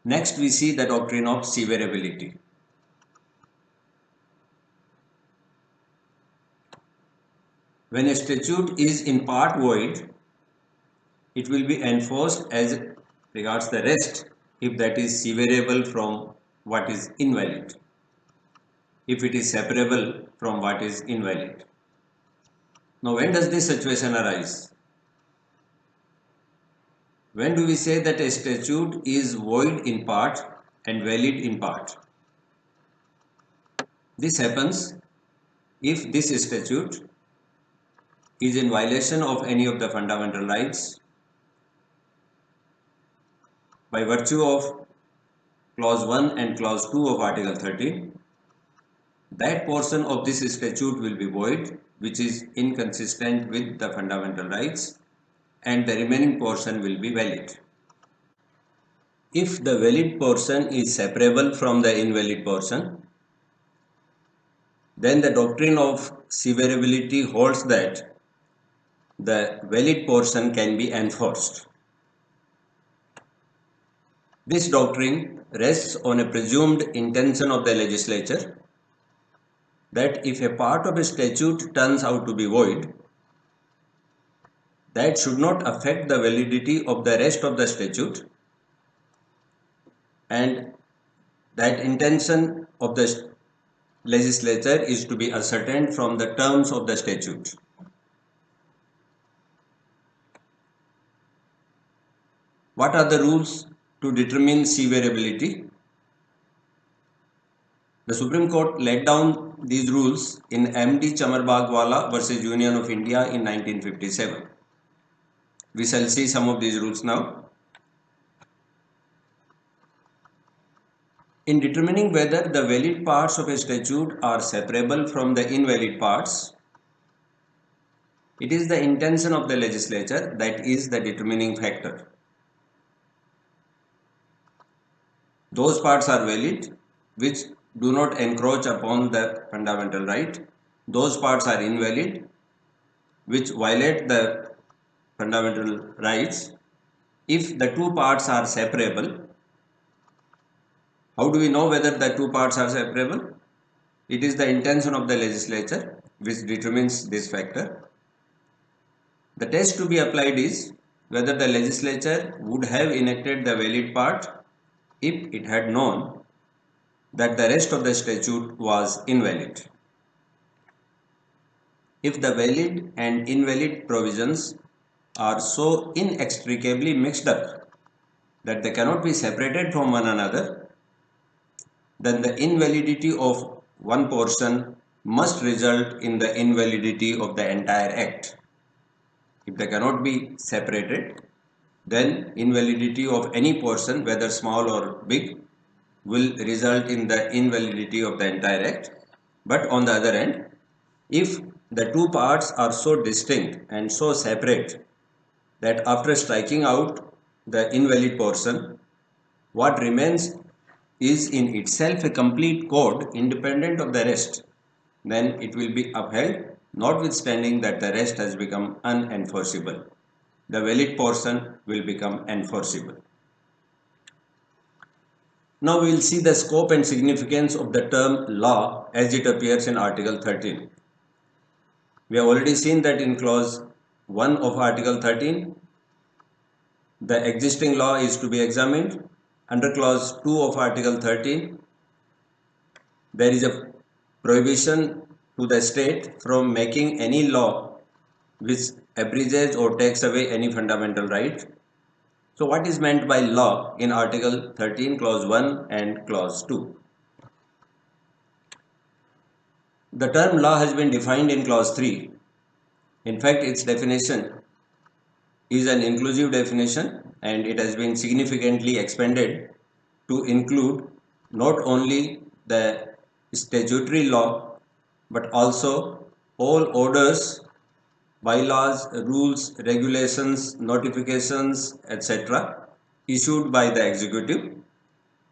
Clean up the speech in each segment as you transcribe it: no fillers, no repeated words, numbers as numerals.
Next, we see the doctrine of severability. When a statute is in part void, it will be enforced as regards the rest if that is severable from what is invalid, if it is separable from what is invalid. Now, when does this situation arise? When do we say that a statute is void in part and valid in part? This happens if this statute is in violation of any of the fundamental rights by virtue of clause 1 and clause 2 of article 13. That portion of this statute will be void which is inconsistent with the fundamental rights, and the remaining portion will be valid. If the valid portion is separable from the invalid portion, then the doctrine of severability holds that the valid portion can be enforced. This doctrine rests on a presumed intention of the legislature that if a part of a statute turns out to be void, that should not affect the validity of the rest of the statute, and that intention of the legislature is to be ascertained from the terms of the statute. What are the rules to determine severability? The Supreme Court laid down these rules in M.D. Chamarbagwala versus Union of India in 1957. We shall see some of these rules now. In determining whether the valid parts of a statute are separable from the invalid parts, it is the intention of the legislature that is the determining factor. Those parts are valid which do not encroach upon the fundamental right. Those parts are invalid which violate the fundamental rights. If the two parts are separable, how do we know whether the two parts are separable? It is the intention of the legislature which determines this factor. The test to be applied is whether the legislature would have enacted the valid part if it had known that the rest of the statute was invalid. If the valid and invalid provisions are so inextricably mixed up that they cannot be separated from one another, then the invalidity of one portion must result in the invalidity of the entire act. If they cannot be separated, then invalidity of any portion, whether small or big, will result in the invalidity of the entire act. But on the other hand, if the two parts are so distinct and so separate that after striking out the invalid portion, what remains is in itself a complete code independent of the rest, then it will be upheld, notwithstanding that the rest has become unenforceable. The valid portion will become enforceable. Now we will see the scope and significance of the term law as it appears in Article 13. We have already seen that in clause 1 of Article 13, the existing law is to be examined. Under clause 2 of Article 13, there is a prohibition to the state from making any law which abridges or takes away any fundamental right. So what is meant by law in Article 13, clause 1 and clause 2? The term law has been defined in clause 3. In fact, its definition is an inclusive definition, and it has been significantly expanded to include not only the statutory law but also all orders, bylaws, rules, regulations, notifications, etc. issued by the executive,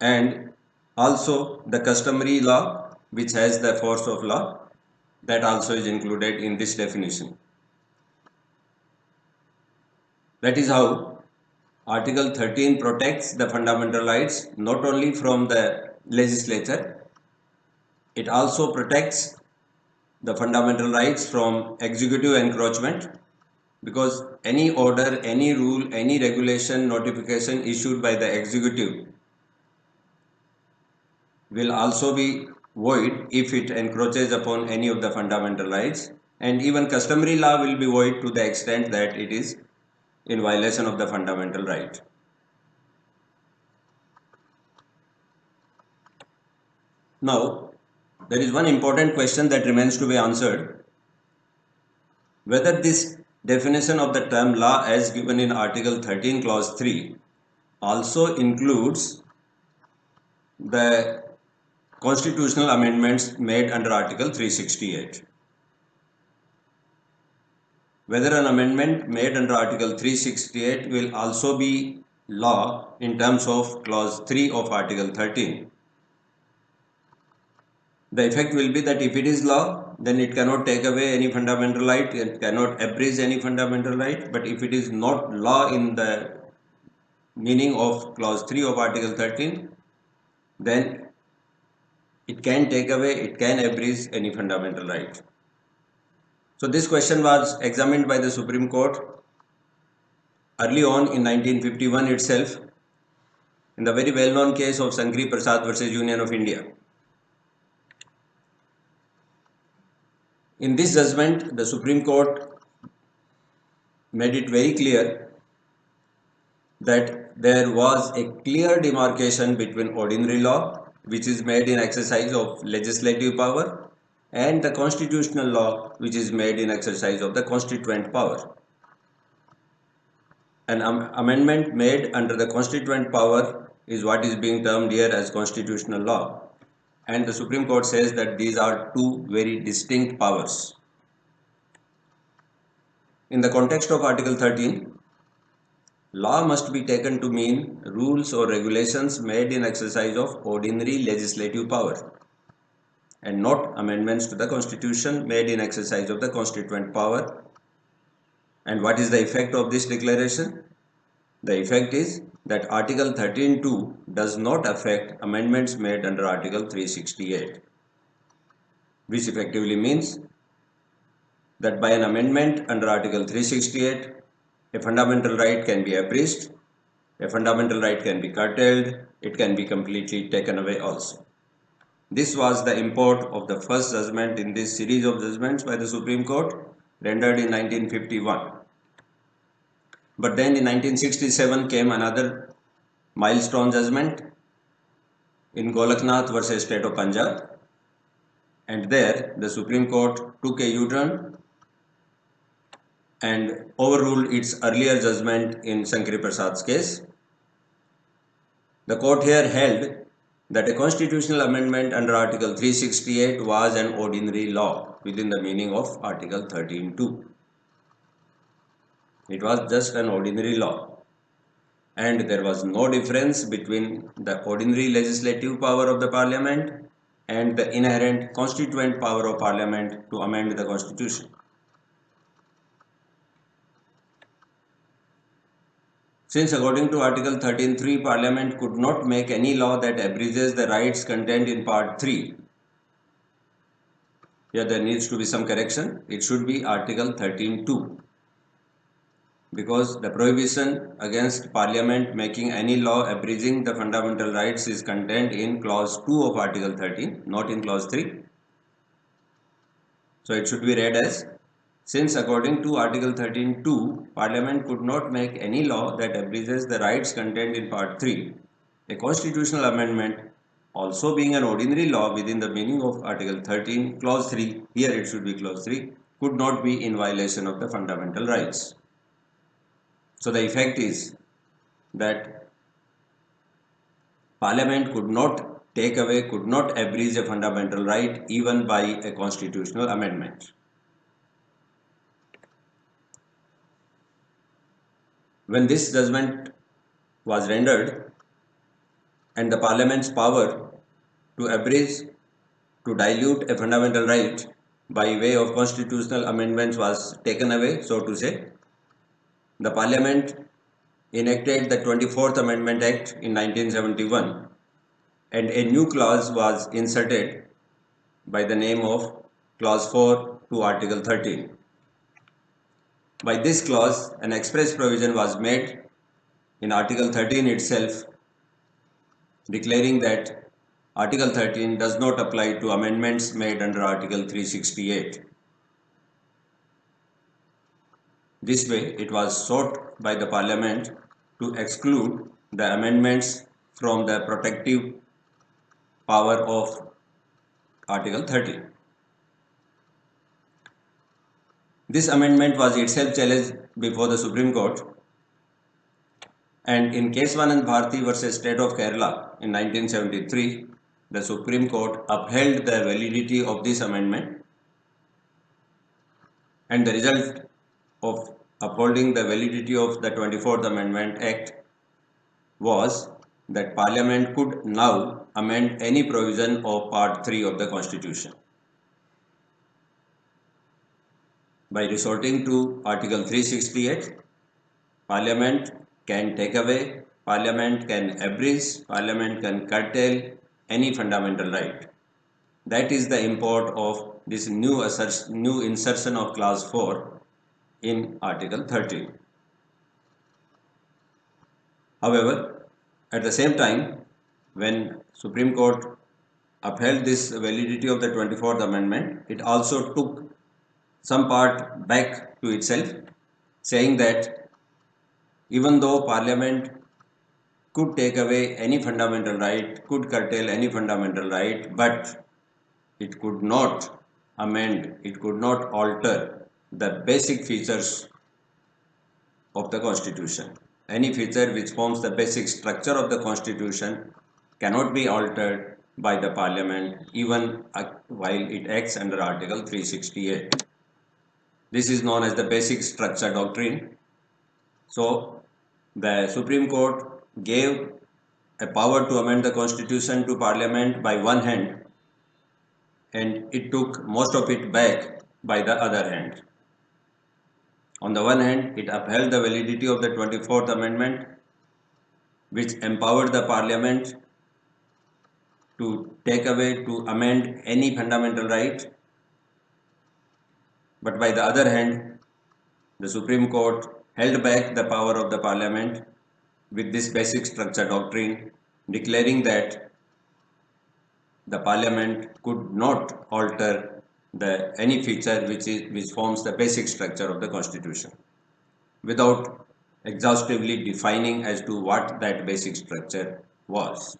and also the customary law which has the force of law, that also is included in this definition. That is how Article 13 protects the fundamental rights not only from the legislature, it also protects the fundamental rights from executive encroachment, because any order, any rule, any regulation, notification issued by the executive will also be void if it encroaches upon any of the fundamental rights, and even customary law will be void to the extent that it is in violation of the fundamental right. Now, there is one important question that remains to be answered: whether this definition of the term law as given in Article 13 Clause 3 also includes the constitutional amendments made under Article 368. Whether an amendment made under Article 368 will also be law in terms of Clause 3 of Article 13. The effect will be that if it is law, then it cannot take away any fundamental right, it cannot abridge any fundamental right. But if it is not law in the meaning of Clause 3 of Article 13, then it can take away, it can abridge any fundamental right. So this question was examined by the Supreme Court early on in 1951 itself, in the very well-known case of Sankri Prasad versus Union of India. In this judgment, the Supreme Court made it very clear that there was a clear demarcation between ordinary law, which is made in exercise of legislative power, and the constitutional law, which is made in exercise of the constituent power. An amendment made under the constituent power is what is being termed here as constitutional law. And the Supreme Court says that these are two very distinct powers. In the context of Article 13, law must be taken to mean rules or regulations made in exercise of ordinary legislative power, and not amendments to the Constitution made in exercise of the constituent power. And what is the effect of this declaration? The effect is that Article 13(2) does not affect amendments made under Article 368, which effectively means that by an amendment under Article 368, a fundamental right can be abridged, a fundamental right can be curtailed, it can be completely taken away also. This was the import of the first judgment in this series of judgments by the Supreme Court, rendered in 1951. But then in 1967 came another milestone judgment in Golaknath versus State of Punjab, and there the Supreme Court took a U-turn and overruled its earlier judgment in Sankri Prasad's case. The court here held that a constitutional amendment under Article 368 was an ordinary law within the meaning of Article 13(2). It was just an ordinary law, and there was no difference between the ordinary legislative power of the Parliament and the inherent constituent power of Parliament to amend the Constitution. Since according to Article 13(3), Parliament could not make any law that abridges the rights contained in Part 3. Here there needs to be some correction. It should be Article 13(2), because the prohibition against Parliament making any law abridging the fundamental rights is contained in Clause 2 of Article 13, not in Clause 3. So it should be read as, since according to Article 13(2), Parliament could not make any law that abridges the rights contained in Part 3, a constitutional amendment, also being an ordinary law within the meaning of Article 13, Clause 3, here it should be Clause 3, could not be in violation of the fundamental rights. So the effect is that Parliament could not take away, could not abridge a fundamental right even by a constitutional amendment. When this judgment was rendered and the Parliament's power to abridge, to dilute a fundamental right by way of constitutional amendments was taken away, so to say, the Parliament enacted the 24th Amendment Act in 1971, and a new clause was inserted by the name of Clause 4 to Article 13. By this clause, an express provision was made in Article 13 itself, declaring that Article 13 does not apply to amendments made under Article 368. This way, it was sought by the Parliament to exclude the amendments from the protective power of Article 13. This amendment was itself challenged before the Supreme Court, and in case Anand Bharti versus State of Kerala in 1973, the Supreme Court upheld the validity of this amendment, and the result of upholding the validity of the 24th Amendment Act was that Parliament could now amend any provision of Part 3 of the Constitution. By resorting to Article 368, Parliament can take away, Parliament can abridge, Parliament can curtail any fundamental right. That is the import of this new insertion of Clause 4 in Article 13. However, at the same time, when Supreme Court upheld this validity of the 24th Amendment, it also took some part back to itself, saying that even though Parliament could take away any fundamental right, could curtail any fundamental right, but it could not amend, it could not alter the basic features of the Constitution. Any feature which forms the basic structure of the Constitution cannot be altered by the Parliament even while it acts under Article 368. This is known as the basic structure doctrine. So, the Supreme Court gave a power to amend the Constitution to Parliament by one hand, and it took most of it back by the other hand. On the one hand, it upheld the validity of the 24th Amendment, which empowered the Parliament to take away, to amend any fundamental right. But by the other hand, the Supreme Court held back the power of the Parliament with this basic structure doctrine, declaring that the Parliament could not alter any feature which forms the basic structure of the Constitution, without exhaustively defining as to what that basic structure was.